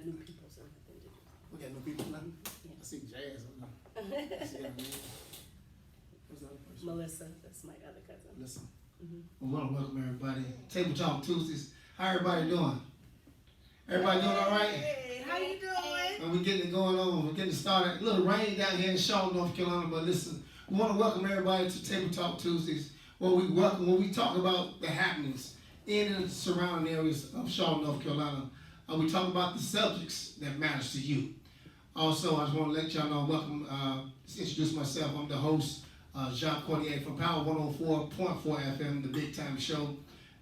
got new people, so nothing to do. We got new people now. Yeah. I see Jazz. I see her name. What's the other person? Melissa, that's my other cousin. Listen. Mm-hmm. We want to welcome everybody. Table Talk Tuesdays. How everybody doing? Everybody doing all right? Hey, how you doing? And we're getting it going on. We're getting started. A little rain down here in Charlotte, North Carolina, but listen, we want to welcome everybody to Table Talk Tuesdays, where we talk about the happenings in and surrounding areas of Charlotte, North Carolina. We talk about the subjects that matters to you. Also, I just want to let y'all know, welcome, just introduce myself. I'm the host, Jacques from Power 104.4 FM, the Big Time Show.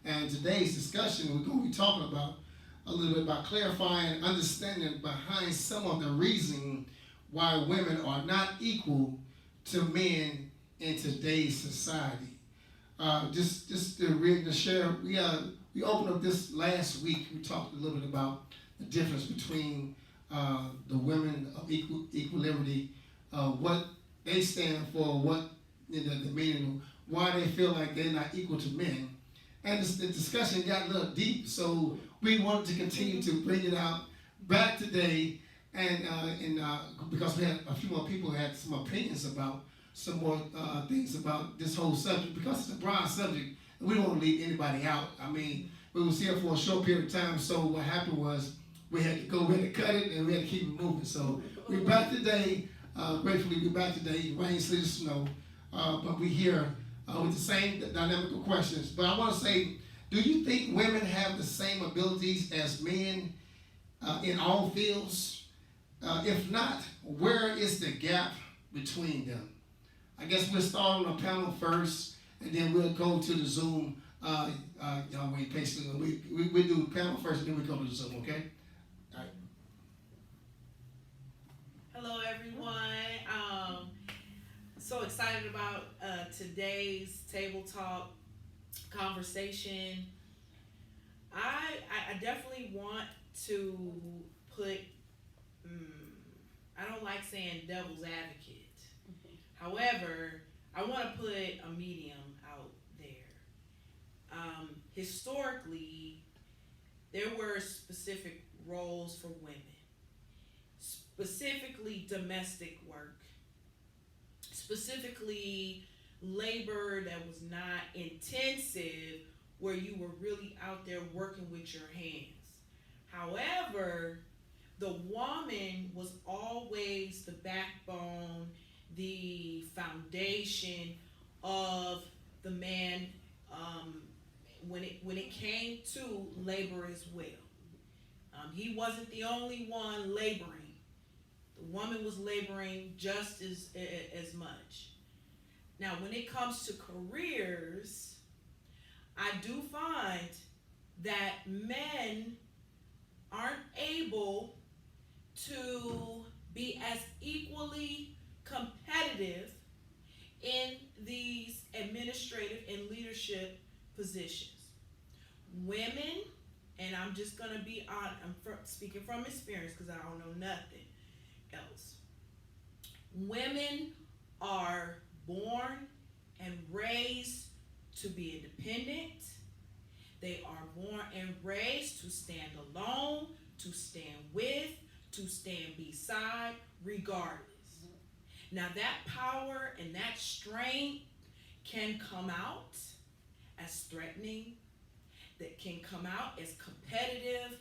And today's discussion, we're going to be talking about a little bit about clarifying understanding behind some of the reasoning why women are not equal to men in today's society. Just to share, we opened up this last week. We talked a little bit about the difference between the women of equal liberty, what they stand for, what the meaning, why they feel like they're not equal to men. And the discussion got a little deep, so we wanted to continue to bring it out back today, and because we had a few more people who had some opinions about some more things about this whole subject, because it's a broad subject, and we don't want to leave anybody out. I mean, we was here for a short period of time, so what happened was we had to cut it, and we had to keep it moving. So we're back today. Gratefully, we're back today. Rain, sleet, snow, but we're here with the same dynamical questions. But I want to say, do you think women have the same abilities as men in all fields? If not, where is the gap between them? I guess we'll start on the panel first, and then we'll go to the Zoom. Y'all wait patiently. We do panel first, and then we go to the Zoom, okay? All right. Hello, everyone. So excited about today's table talk conversation. I definitely want to put, I don't like saying devil's advocate. However, I want to put a medium out there. Historically, there were specific roles for women, specifically domestic work, specifically labor that was not intensive, where you were really out there working with your hands. However, the woman was always the backbone, the foundation of the man when it came to labor as well. He wasn't the only one laboring. The woman was laboring just as much. Now, when it comes to careers, I do find that men aren't able to be as equally competitive in these administrative and leadership positions. Women, and I'm just going to be on, speaking from experience because I don't know nothing else. Women are born and raised to be independent. They are born and raised to stand alone, to stand with, to stand beside, regardless. Now that power and that strength can come out as threatening, that can come out as competitive,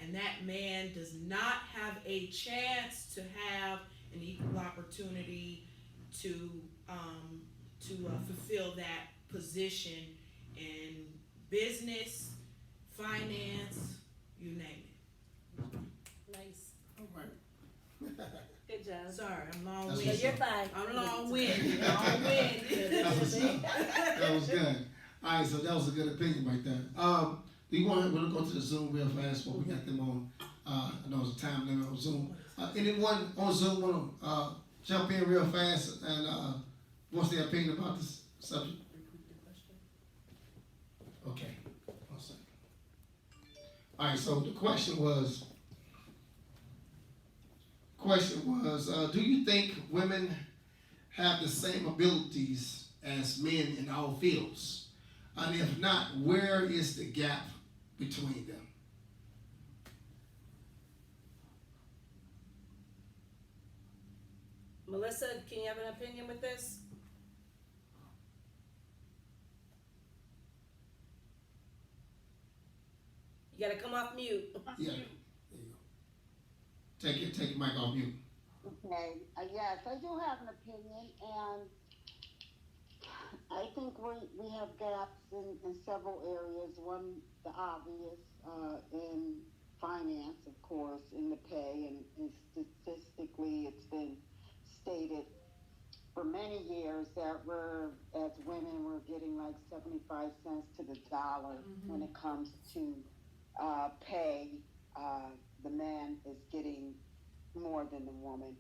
and that man does not have a chance to have an equal opportunity to fulfill that position in business, finance, you name it. Nice. All right. Good job. Sorry, I'm That's long-winded. what's You're fine. I'm long-winded. Long-winded. That was good. All right, so that was a good opinion right there. Do you want to go to the Zoom real fast while we got them on? I know it's a time limit on Zoom. Anyone on Zoom want to jump in real fast and what's their opinion about this subject? Okay. 1 second. All right, so the question was, do you think women have the same abilities as men in all fields? And if not, where is the gap between them? Melissa, can you have an opinion with this? You gotta come off mute. Yeah, there you go. Take your mic off mute. Okay, yes, I do have an opinion, and I think we have gaps in several areas. One, the obvious, in finance, of course, in the pay, and statistically, it's been stated for many years that as women, we're getting like 75 cents to the dollar when it comes to pay. The man is getting more than the woman.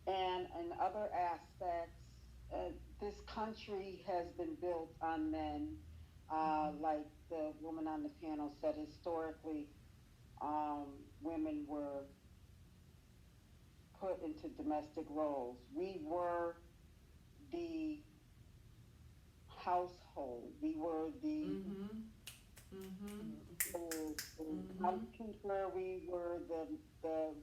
And in other aspects, this country has been built on men. Like the woman on the panel said, historically, women were put into domestic roles. We were the household. We were the housekeeper. We were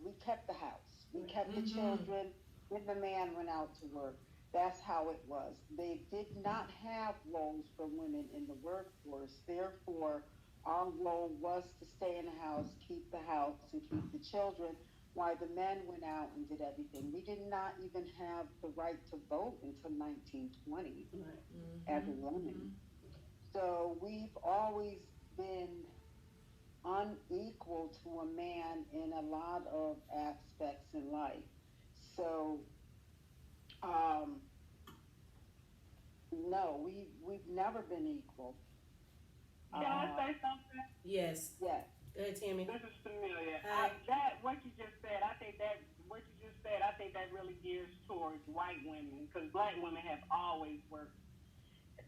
we kept the house. We kept the children when the man went out to work. That's how it was. They did not have roles for women in the workforce. Therefore, our role was to stay in the house, keep the house, and keep the children, while the men went out and did everything. We did not even have the right to vote until 1920 as a woman. So we've always been unequal to a man in a lot of aspects in life. So, no, we've never been equal. Can I say something? Yes. Yes. Go ahead, Tammy. This is familiar. Hi. What you just said, I think that really gears towards white women, because black women have always worked,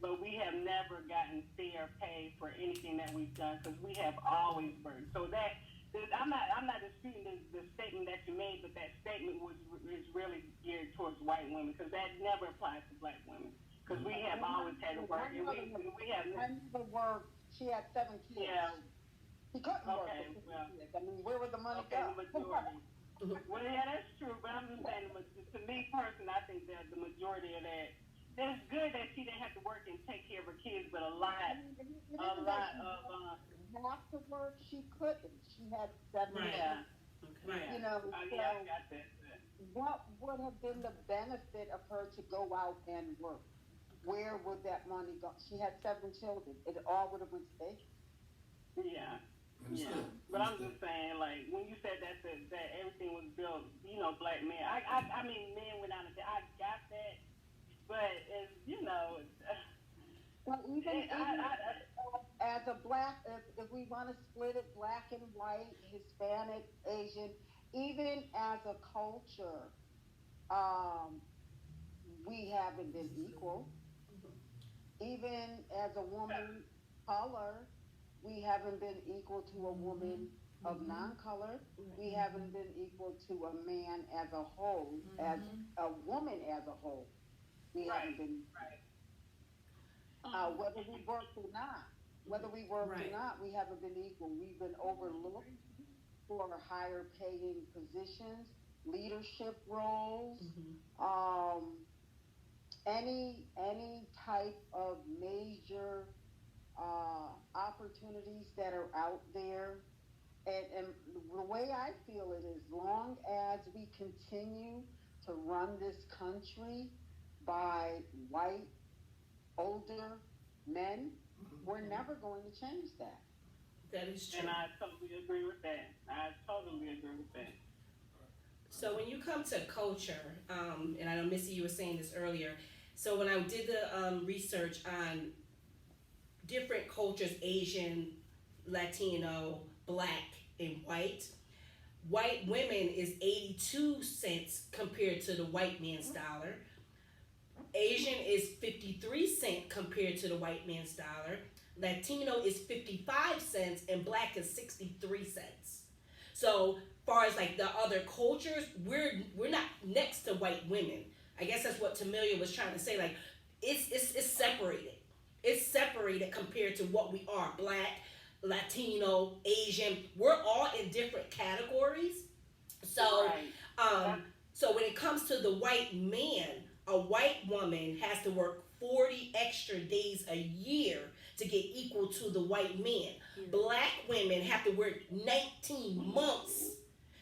but we have never gotten fair pay for anything that we've done, because we have always worked. So I'm not disputing the statement that you made, but that statement is really geared towards white women, because that never applies to black women, because we have always had to work, and we have. I never worked. She had 7 kids. Yeah. She couldn't work Okay, for 7 well. kids. I mean, where would the money Okay, go? the majority. Well, yeah, that's true, but I'm just saying, to me personally, I think that the majority of that, it's good that she didn't have to work and take care of her kids, but a lot of have to work. She couldn't. She had 7 Right. kids. Right. You know, yeah, I got that. what would have been the benefit of her to go out and work? Where would that money go? She had 7 children. It all would have been safe. Yeah. Yeah, but I'm just saying, like, when you said that everything was built, black men. I mean, men went out and I got that, but as you know, Well, even as a black, if we want to split it, black and white, Hispanic, Asian, even as a culture, we haven't been equal. Even as a woman color, we haven't been equal to a woman of non-color. We haven't been equal to a man as a whole, as a woman as a whole. We haven't been, whether we work or not. Whether we work or not, we haven't been equal. We've been overlooked for higher paying positions, leadership roles, any type of major opportunities that are out there. And the way I feel it is, long as we continue to run this country by white, older men, we're never going to change that. That is true. And I totally agree with that. So when you come to culture, and I know Missy, you were saying this earlier. So when I did the research on different cultures, Asian, Latino, black, and white women is 82 cents compared to the white man's dollar. Asian is 53 cents compared to the white man's dollar. Latino is 55 cents and black is 63 cents. So far as like the other cultures, we're not next to white women. I guess that's what Tamilia was trying to say. Like it's separated. It's separated compared to what we are. Black, Latino, Asian. We're all in different categories. So, Right. so when it comes to the white man, a white woman has to work 40 extra days a year to get equal to the white man. Black women have to work 19 months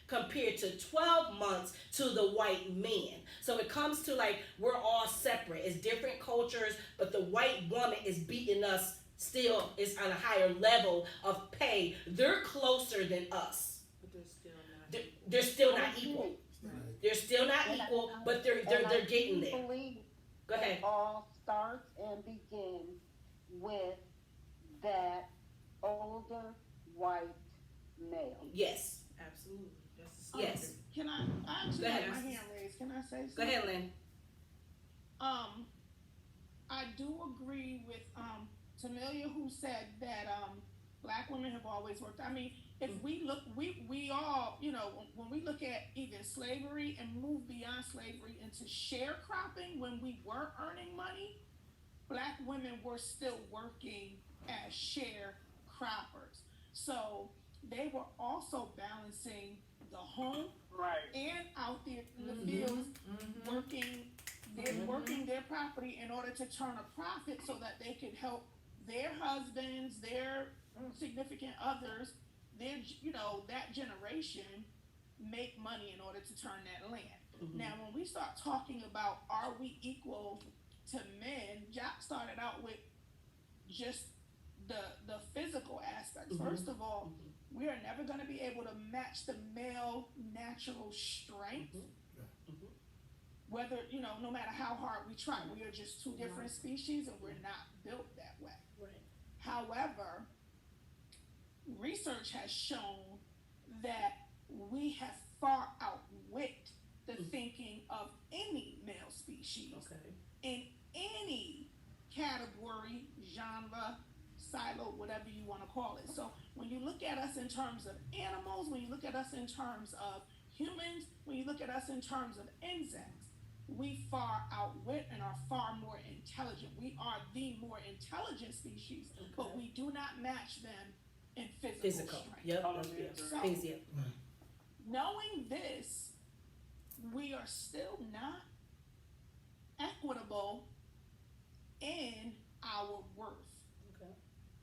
compared to 12 months to the white man. So it comes to like we're all separate. It's different cultures, but the white woman is beating us still is on a higher level of pay. They're closer than us. But they're still not. They're still not equal. Right. They're still not equal, but they're getting there. I believe Go ahead. it all starts and begins with that older white male. Yes. Absolutely. That's the Yes. standard. Can I actually Go ahead. have my hand raised? Can I say something? Go ahead, Lynn. I do agree with Tamelia, who said that black women have always worked. I mean, if we look, we all, you know, when we look at even slavery and move beyond slavery into sharecropping, when we were earning money, black women were still working as sharecroppers. So they were also balancing the home Right. and out there in the fields working their property in order to turn a profit so that they could help their husbands, their significant others, their that generation make money in order to turn that land. Now when we start talking about are we equal to men, Jacques started out with just the physical aspects. First of all, we are never going to be able to match the male natural strength. Whether, no matter how hard we try, we are just two different species and we're not built that way. Right. However, research has shown that we have far outwit the thinking of any male species Okay. in any category, genre, silo, whatever you want to call it. So when you look at us in terms of animals, when you look at us in terms of humans, when you look at us in terms of insects, we far outwit and are far more intelligent. We are the more intelligent species, but we do not match them in physical strength. Yep. Oh, Yep. yeah. So, Things, yep. knowing this, we are still not equitable in our worth. Okay.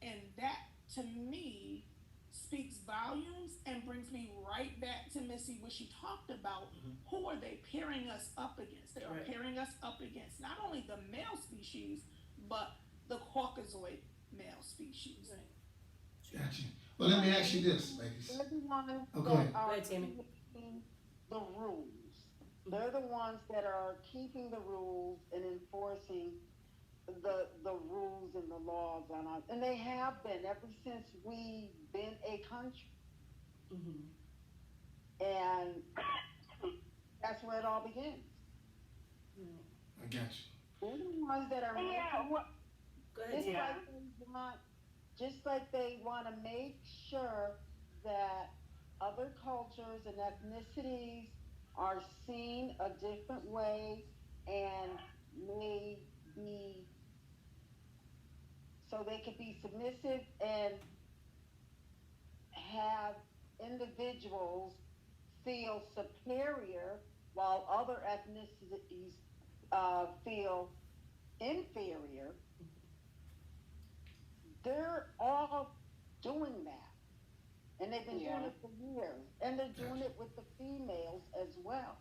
And that, to me, speaks volumes and brings me right back to Missy, what she talked about. Who are they pairing us up against? They are Right. pairing us up against not only the male species, but the Caucasoid male species. Right. Gotcha. Well, let me ask you this, ladies. They're the ones Oh, go ahead. that are Go ahead, Tammy. keeping the rules. They're the ones that are keeping the rules and enforcing the rules and the laws on us. And they have been ever since we've been a country. And that's where it all begins. I got you. They're the ones that are Yeah. Well, Go ahead, Tammy. just like they want to make sure that other cultures and ethnicities are seen a different way and may be so they could be submissive and have individuals feel superior while other ethnicities feel inferior. They're all doing that. And they've been doing it for years. And they're doing it with the females as well.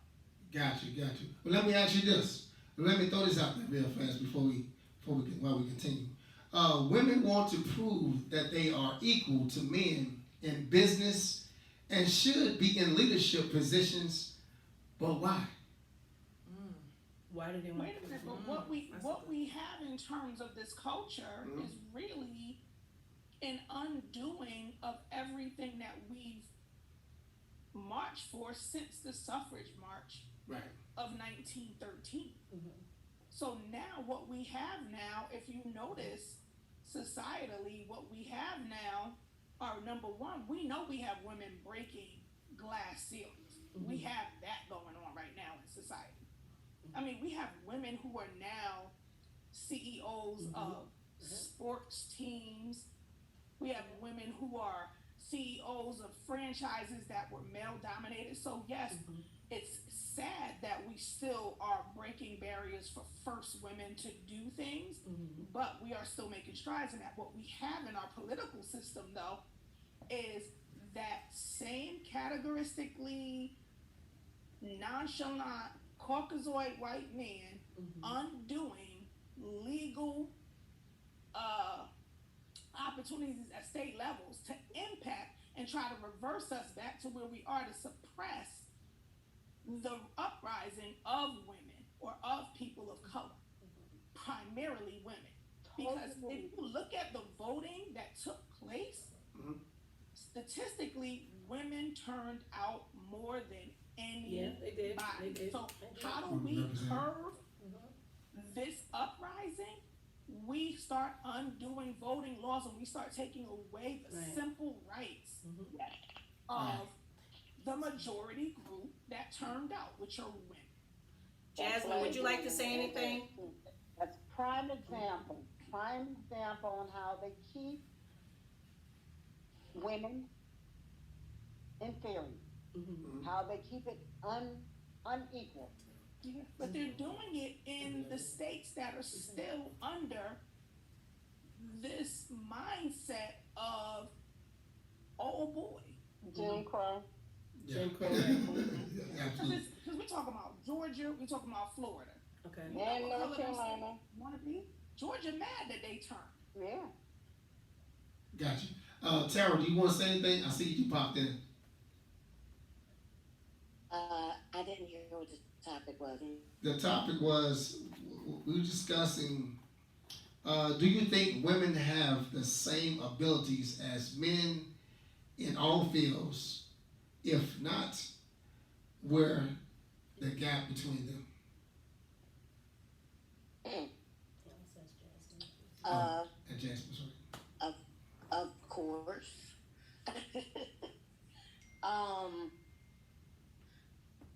Got you. Well, let me ask you this. Let me throw this out there real fast while we continue. Women want to prove that they are equal to men in business and should be in leadership positions, but why? Why do they want Wait a minute, but what we have in terms of this culture is really an undoing of everything that we've marched for since the suffrage march Right. of 1913. So now what we have now, if you notice societally, what we have now are, number one, we know we have women breaking glass ceilings. We have that going on right now in society. I mean, we have women who are now CEOs of sports teams. We have women who are CEOs of franchises that were male dominated. So yes, it's sad that we still are breaking barriers for first women to do things, but we are still making strides in that. What we have in our political system, though, is that same categoristically nonchalant Caucasoid white man undoing legal opportunities at state levels to impact and try to reverse us back to where we are, to suppress the uprising of women or of people of color, primarily women. Because if you look at the voting that took place, statistically, women turned out more than anybody. They did. So how do we curb this uprising? We start undoing voting laws and we start taking away the simple rights of the majority group that turned out, which are women. Jasmine, would you like to say anything? That's prime example on how they keep women inferior, how they keep it unequal. Yeah, but they're doing it in the states that are still under this mindset of, oh boy. Jim Crow. Jim Crow. Absolutely. Because we're talking about Georgia, we're talking about Florida. Okay. And North Carolina. Want to be? Georgia mad that they turned. Yeah. Gotcha. Tara, do you want to say anything? I see you popped in. I didn't hear what the topic was. The topic was, we were discussing, do you think women have the same abilities as men in all fields? If not, where the gap between them? And Jasmine, sorry. Of course.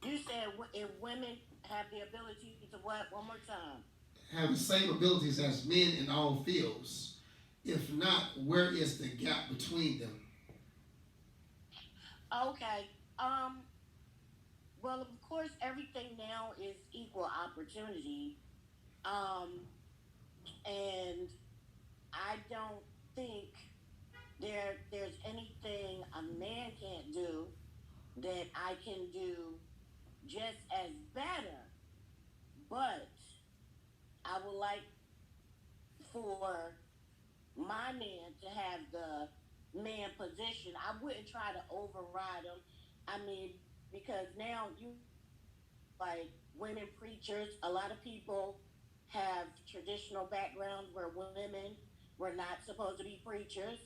You said if women have the ability to what? One more time. Have the same abilities as men in all fields. If not, where is the gap between them? Okay. Well, of course, everything now is equal opportunity. And I don't think there's anything a man can't do that I can do just as better. But I would like for my man to have the man position. I wouldn't try to override him. I mean, because now like women preachers, a lot of people have traditional backgrounds where women were not supposed to be preachers.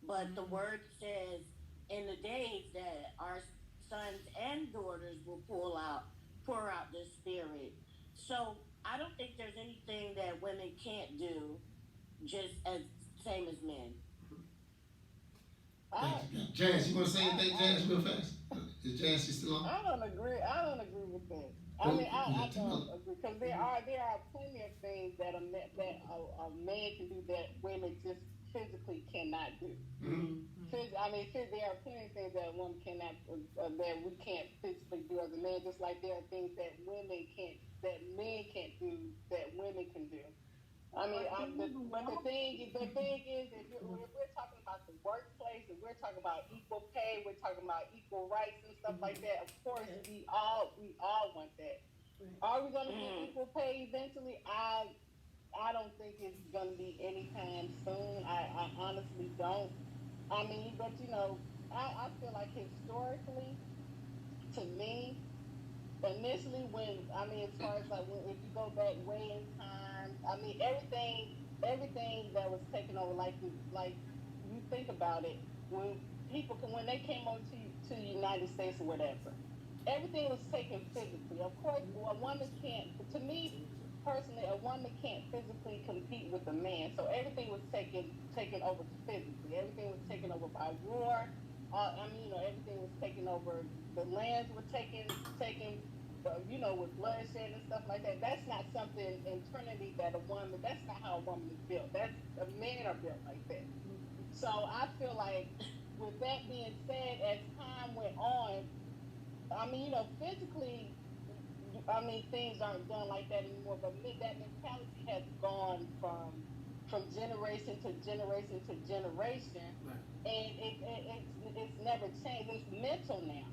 But the word says in the days that our sons and daughters will pour out the Spirit. So I don't think there's anything that women can't do just as same as men. Jazz, you want to say anything, Jazz, real fast? Is Jazz still on? I don't agree with that. I mean, I don't agree because there are plenty of things that a man can do that women just physically cannot do. I mean, there are plenty of things that a woman cannot, that we can't physically do as a man. Just like there are things that men can't do that women can do. I mean, but the thing is, if we're talking about the workplace, and we're talking about equal pay, we're talking about equal rights and stuff like that. Of course, we all want that. Are we going to get equal pay eventually? I don't think it's going to be anytime soon. I honestly don't. I mean, but I feel like historically, to me, initially as far as if you go back way in time, I mean, everything that was taken over, like you think about it, when they came over to the United States or whatever, everything was taken physically. Of course, a woman can't, to me personally, a woman can't physically compete with a man. So everything was taken over physically. Everything was taken over by war. Everything was taken over. The lands were taken, with bloodshed and stuff like that. That's not something internally that that's not how a woman is built. Men are built like that. So I feel like with that being said, as time went on, I mean, you know, physically, I mean, things aren't done like that anymore. But that mentality has gone from generation to generation to generation, Right. and it's never changed. It's mental now.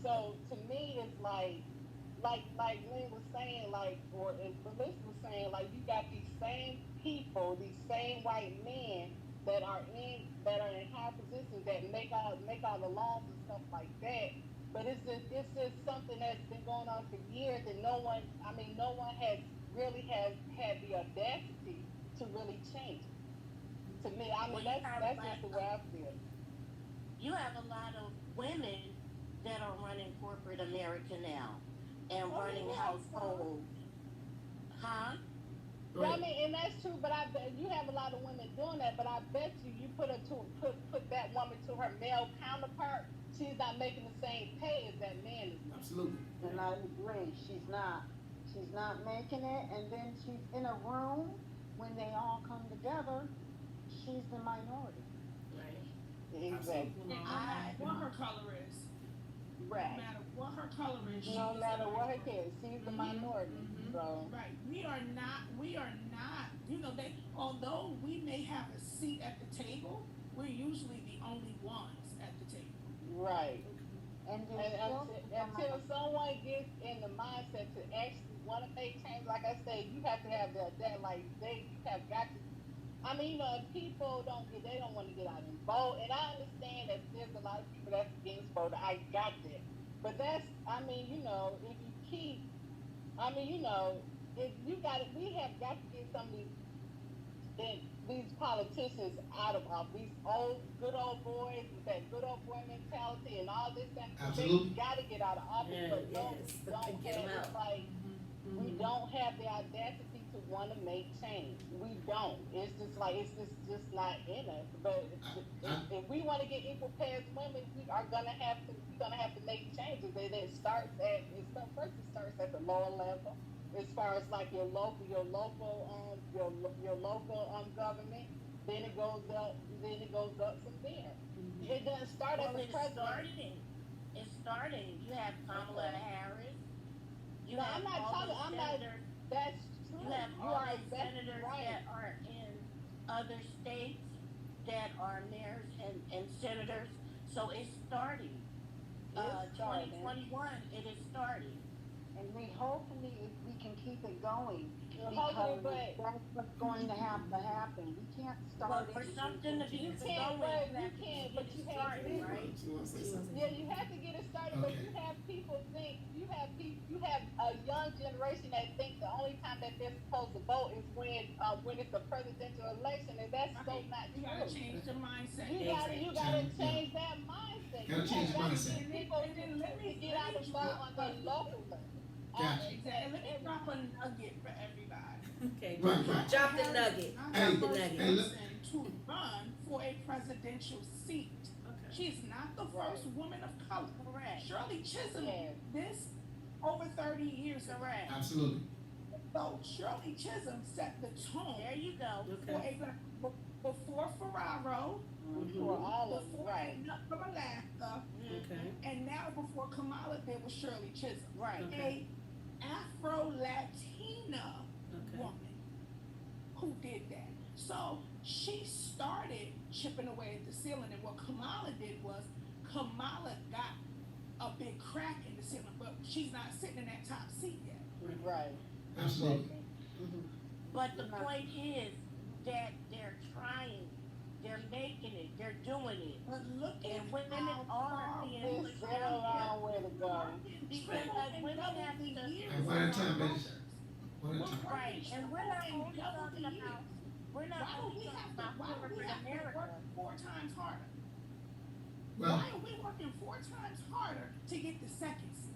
So to me, it's like Lynn was saying, like, or Melissa was saying, like, you got these same people, these same white men that are in high positions that make all the laws and stuff like that. But it's just something that's been going on for years, and no one has really has had the audacity to really change it. To me, I mean, that's just the way I feel. You have a lot of women that are running corporate America now and running households. Huh? Well, I mean, and that's true. But I bet you have a lot of women doing that. But I bet you put that woman to her male counterpart, she's not making the same pay as that man is making. Absolutely. And I agree. She's not making it. And then she's in a room when they all come together. She's the minority. Right. Exactly. No matter what her color is. Right. No matter what her color is. No matter what it is, she's the minority. So. Right. We are not, you know, although we may have a seat at the table, we're usually the only ones at the table. Right. And until someone gets in the mindset to actually want to make change, like I say, you have to have that like you have got to. I mean, you know, if people they don't want to get out and vote, and I understand that there's a lot of people that's against voting. I got that, but I mean, you know, if you keep, I mean, you know, if you got it, we have got to get some of these politicians out of these good old boys with that good old boy mentality and all this stuff. Absolutely. They got to get out of office, Yeah, but yes. Get 'em out. it's like we don't have the audacity to want to make change. We don't. It's just like it's just not in us. But if we want to get equal pay as women, we are gonna have to make changes. And it starts at the lower level, as far as like your local government. Then it goes up from there. It doesn't start at the president. It's starting. You have Kamala Harris. You No, have I'm not all talking. these I'm not. senators. That's true. You have You all are these exactly senators right. that are in other states that are mayors and senators. So it's starting. It's starting. 2021, it is starting. And hopefully if we can keep it going, Hopefully, because that's what's going to have to happen. We can't start But for it. something to be You can't, going, but you have to. right? She wants to say something. Yeah, you have to get it started, but you have people think you have a young generation that think the only time that they're supposed to vote is when it's a presidential election, and that's so not You gotta true. change the mindset. You gotta change that mindset. Gotta change the mindset. Get people to get out and vote on the local level. Gotcha. Exactly. Let me drop a nugget for everybody. Okay. Right. Drop the nugget. Hey, Drop the nugget. hey, look. To run for a presidential seat. Okay. She's not the first woman of color. Correct. Shirley Chisholm, Yeah. this over 30 years ago. Correct. Absolutely. So Shirley Chisholm set the tone There you go. Okay. before Ferraro, For all of them, before right. from Alaska, Okay. and now before Kamala, there was Shirley Chisholm. Right. Okay. A Afro-Latina Okay. woman who did that. So she started chipping away at the ceiling, and what Kamala did was Kamala got a big crack in the ceiling, but she's not sitting in that top seat yet. Right. Absolutely. But the point is that they're trying, they're making it, they're doing it. But look at And women how are far being There's pushed still down a here. long way to go. Because women have to, Hey, one at a time, baby. One at a time. right, and we're not only talking about, we're not Why do only we talking have about corporate to work America. 4 times harder? Well, Why are we working 4 times harder to get the second seat?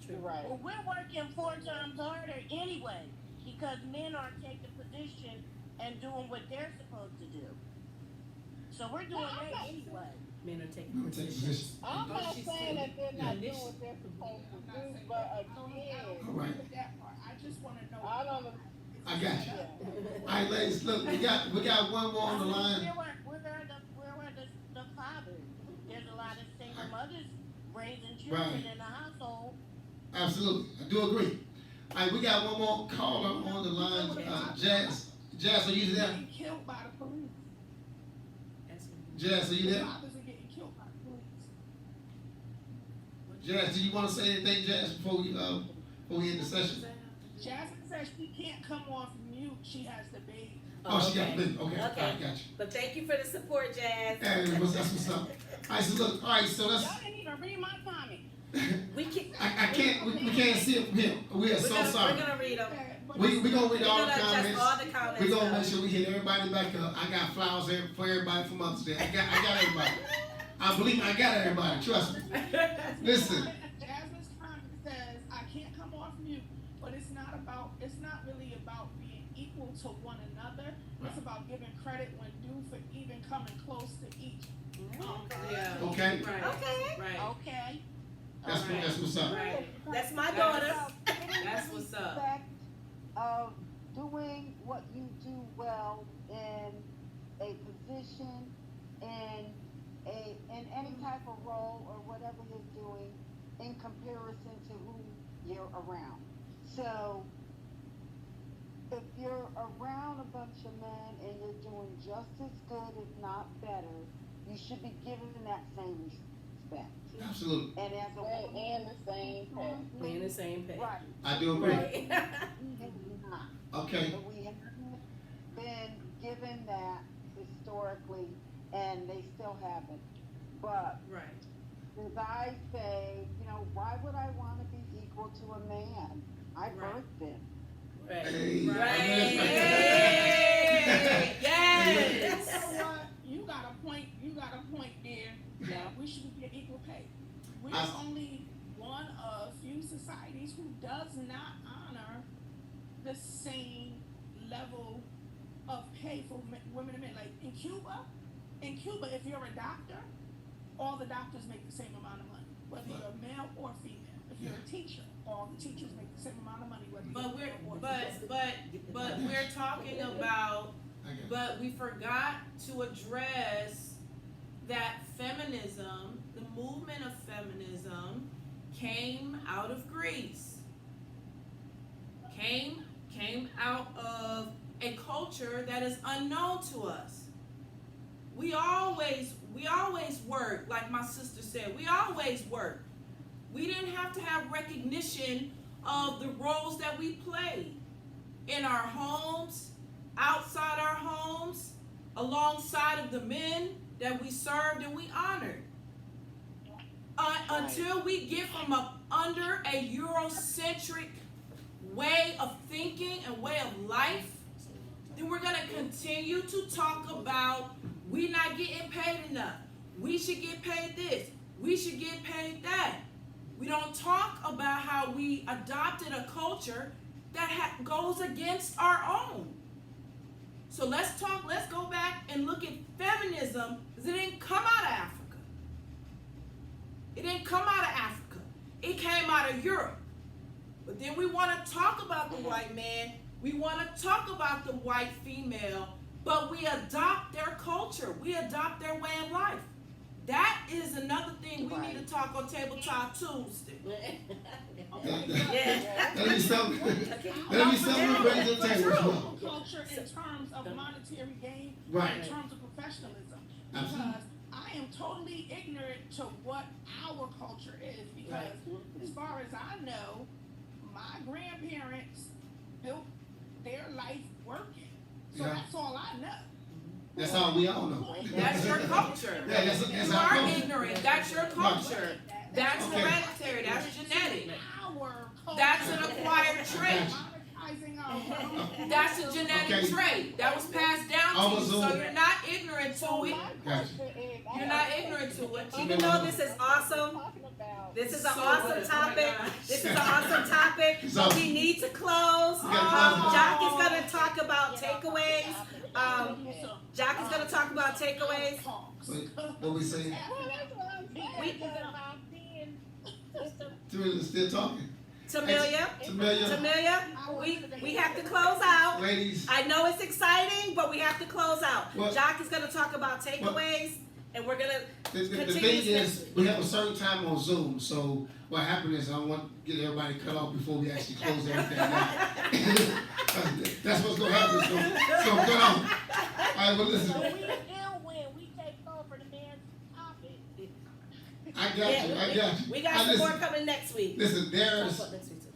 True. Right. Well, we're working 4 times harder anyway, because men aren't taking position and doing what they're supposed to do. So we're doing that anyway. Men are taking I'm gonna take position. position. I'm not She saying said- that they're Yeah, not this- doing what they're supposed to I'm not do, saying but that. again, All right. With that part, I just wanna know. I don't know. I got you. Yeah. All right, ladies, look, we got one more on the line. Where are the fathers? mothers raising children Right. in the household. Absolutely, I do agree. All right, we got one more caller on the line. Jazz, are you there? Getting killed by the police. Jazz, are you The there? fathers are getting killed by the police. Jazz, do you want to say anything, Jazz, before we end the session? Jasmine says she can't come off mute. She has the baby. Oh, she got okay. a baby. Okay, Okay. I got you. But thank you for the support, Jazz. Hey, that's what's up. All right, so look, all right, so let's. Y'all didn't even read my comment. We can. I can't. We can't see it from here. We are so sorry. We're gonna read them. We gonna read all the We're gonna adjust comments. all the comments. We gonna up. make sure we hit everybody back up. I got flowers for everybody for Mother's Day. I got everybody. I believe I got everybody. Trust me. Listen. Jasmine's comment says, I can't come off mute, but it's not really about being equal to one another. It's about giving credit when due for even coming close to each. Yeah. Okay. Right. Okay. Right. Okay. That's what's up. Right. That's my daughter. That's what's up. Respect of doing what you do well in a position, in any type of role or whatever you're doing in comparison to who you're around. So if you're around a bunch of men and you're doing just as good, if not better, you should be given that same respect. Absolutely. And as a woman, And the same pay. We in the same page. right, I do agree. Right. it's not. Okay. But we haven't been given that historically, and they still haven't. But Right. as I say, why would I want to be equal to a man? I Right. birthed him. Right. Hey. Right. Hey. Yes. You know what? You got a point there. That we should get equal pay. We're only one of few societies who does not honor the same level of pay for women and men. Like in Cuba, if you're a doctor, all the doctors make the same amount of money, whether you're male or female. If you're a teacher, all the teachers make the same amount of money, whether But you're male or but we're talking about, but we forgot to address that feminism, the movement of feminism, came out of Greece. Came out of a culture that is unknown to us. We always work, like my sister said, we always work. We didn't have to have recognition of the roles that we played in our homes, outside our homes, alongside of the men that we served and we honored. Until we get from under a Eurocentric way of thinking and way of life, then we're going to continue to talk about we not getting paid enough. We should get paid this. We should get paid that. We don't talk about how we adopted a culture that goes against our own. So let's go back and look at feminism, because it didn't come out of Africa. It didn't come out of Africa. It came out of Europe. But then we want to talk about the white man. We want to talk about the white female, but we adopt their culture. We adopt their way of life. That is another thing we need to talk on Tabletop Tuesday. That'll be something. That'll be something we bring to the table as well. culture in terms of monetary gain, Right. in terms of professionalism. Absolutely. Because I am totally ignorant to what our culture is. Because as far as I know, my grandparents built their life working. So Yeah. that's all I know. That's all we all know. That's your culture. Yeah, that's You our are culture. ignorant. That's your culture. That's Okay. hereditary. That's genetic. Our culture. That's an acquired trait. Monetizing our wealth. That's a genetic Okay. trait that was passed down to you, so you're not ignorant to it. Gotcha. You're not ignorant to it. Even though this is awesome, this is an awesome topic. This is an awesome topic, but we need to close. Jacques is gonna talk about takeaways. Jacques is gonna talk about takeaways. What we saying? Tamila's still talking. Tamelia, Tamelia, we have to close out. ladies. I know it's exciting, but we have to close out. What? Jacques is gonna talk about takeaways, and we're gonna The continue thing this is, we have a certain time on Zoom, so what happened is I want to get everybody cut off before we actually close everything down. That's what's going to happen, so cut off. All right, well, listen. So we still win. We take over the man's topic. I got you. We got some more coming next week. Listen, there's, Talk about next week too.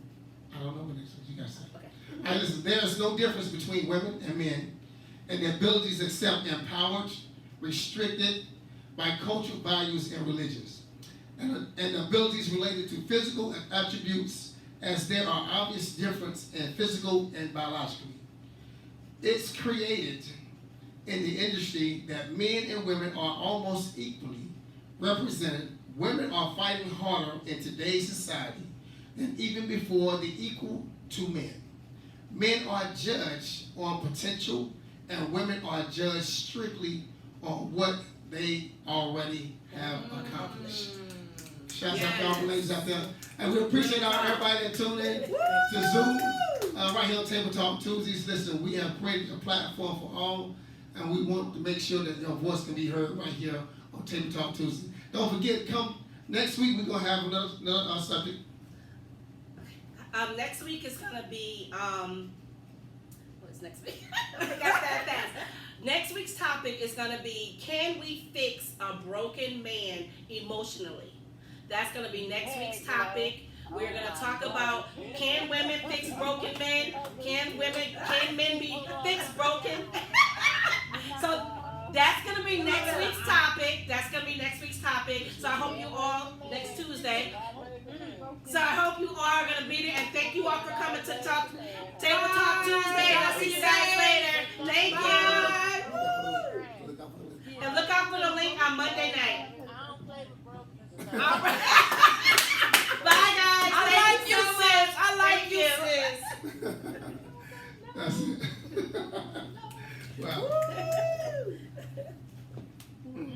I don't know what next week you got to say. Okay. All right, listen, there's no difference between women and men and their abilities except empowered, restricted by cultural values and religions, and abilities related to physical attributes, as there are obvious differences in physical and biologically. It's created in the industry that men and women are almost equally represented. Women are fighting harder in today's society than even before the equal to men. Men are judged on potential, and women are judged strictly on what they already have accomplished. Shouts out to all the ladies out there. And we appreciate everybody that tuned in to Zoom right here on Table Talk Tuesdays. Listen, we have created a platform for all, and we want to make sure that your voice can be heard right here on Table Talk Tuesdays. Don't forget, come next week, we're going to have another subject. Next week is gonna be what's next week? I forgot that fast. Next week's topic is gonna be, can we fix a broken man emotionally? That's gonna be next week's topic. We're gonna talk about, can women fix broken men? Can men be fixed broken? So that's gonna be next week's topic. So I hope you all next Tuesday. So I hope you all are going to be there, and thank you all for coming to Table Talk Tuesday. I'll see you guys later. Thank you. And look out for the link on Monday night. I don't play with broken stuff. All right. Bye, guys. Thank you so much. I like you, sis. That's it. Wow. Woo.